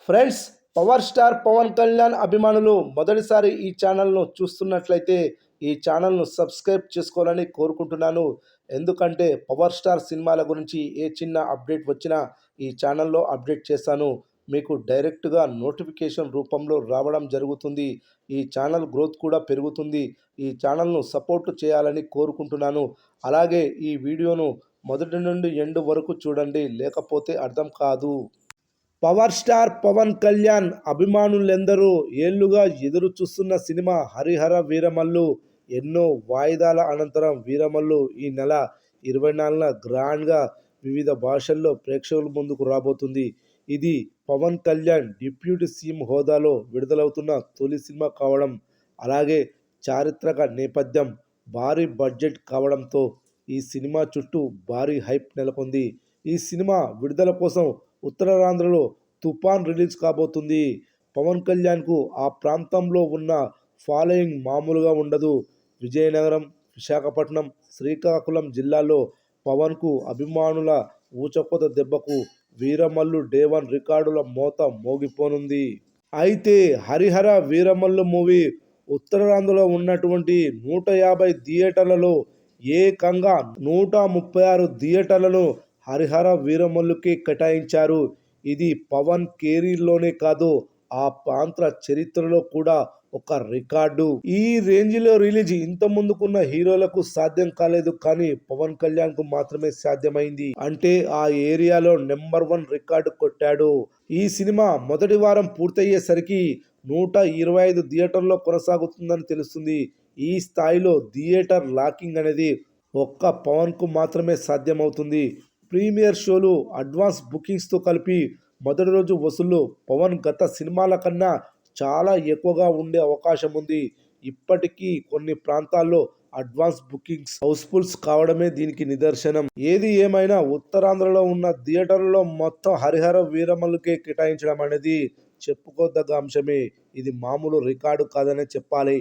Friends, power star Pawan Kalyan అభిమానులు మొదటిసారి ఈ ఛానల్ను చూస్తున్నట్లయితే ఈ ఛానల్ను సబ్స్క్రైబ్ చేసుకోవాలని కోరుకుంటున్నాను. ఎందుకంటే పవర్ స్టార్ సినిమాల గురించి ఏ చిన్న అప్డేట్ వచ్చినా ఈ ఛానల్లో అప్డేట్ చేస్తాను. మీకు డైరెక్ట్గా నోటిఫికేషన్ రూపంలో రావడం జరుగుతుంది. ఈ ఛానల్ గ్రోత్ కూడా పెరుగుతుంది. ఈ ఛానల్ను సపోర్ట్ చేయాలని కోరుకుంటున్నాను. అలాగే ఈ వీడియోను మొదటి నుండి ఎండ్ వరకు చూడండి, లేకపోతే అర్థం కాదు. పవర్ స్టార్ పవన్ కళ్యాణ్ అభిమానులెందరూ ఏళ్లుగా ఎదురు చూస్తున్న సినిమా హరిహర వీరమల్లు. ఎన్నో వాయిదాల అనంతరం వీరమల్లు ఈ నెల 24న గ్రాండ్గా వివిధ భాషల్లో ప్రేక్షకుల ముందుకు రాబోతుంది. ఇది పవన్ కళ్యాణ్ డిప్యూటీ సీఎం హోదాలో విడుదలవుతున్న తొలి సినిమా కావడం, అలాగే చారిత్రక నేపథ్యం, భారీ బడ్జెట్ కావడంతో ఈ సినిమా చుట్టూ భారీ హైప్ నెలకొంది. ఈ సినిమా విడుదల కోసం ఉత్తరాంధ్రలో తుఫాన్ రిలీజ్ కాబోతుంది. పవన్ కళ్యాణ్కు ఆ ప్రాంతంలో ఉన్న ఫాలోయింగ్ మామూలుగా ఉండదు. విజయనగరం, విశాఖపట్నం, శ్రీకాకుళం జిల్లాల్లో పవన్కు అభిమానుల ఊచకోత దెబ్బకు వీరమల్లు డే 1 రికార్డుల మోత మోగిపోనుంది. అయితే హరిహర వీరమల్లు మూవీ ఉత్తరాంధ్రలో ఉన్నటువంటి 150 థియేటర్లలో ఏకంగా 136 థియేటర్లను హరిహర వీరమల్లుకి కేటాయించారు. ఇది పవన్ కెరీర్లోనే కాదు, ఆ ప్రాంత చరిత్రలో కూడా ఒక రికార్డు. ఈ రేంజ్లో రిలీజ్ ఇంత ముందుకున్న హీరోలకు సాధ్యం కాలేదు, కానీ పవన్ కళ్యాణ్కు మాత్రమే సాధ్యమైంది. అంటే ఆ ఏరియాలో నెంబర్ 1 రికార్డు కొట్టాడు. ఈ సినిమా మొదటి వారం పూర్తయ్యేసరికి 125 థియేటర్లో కొనసాగుతుందని తెలుస్తుంది. ఈ స్థాయిలో థియేటర్ లాకింగ్ అనేది ఒక్క పవన్కు మాత్రమే సాధ్యమవుతుంది. ప్రీమియర్ షోలు, అడ్వాన్స్ బుకింగ్స్తో కలిపి మొదటి రోజు వసూళ్లు పవన్ గత సినిమాల కన్నా చాలా ఎక్కువగా ఉండే అవకాశం ఉంది. ఇప్పటికీ కొన్ని ప్రాంతాల్లో అడ్వాన్స్ బుకింగ్స్ హౌస్ఫుల్స్ కావడమే దీనికి నిదర్శనం. ఏది ఏమైనా ఉత్తరాంధ్రలో ఉన్న థియేటర్లలో మొత్తం హరిహర వీరమల్లుకే కేటాయించడం అనేది చెప్పుకోదగ్గ అంశమే. ఇది మామూలు రికార్డు కాదనే చెప్పాలి.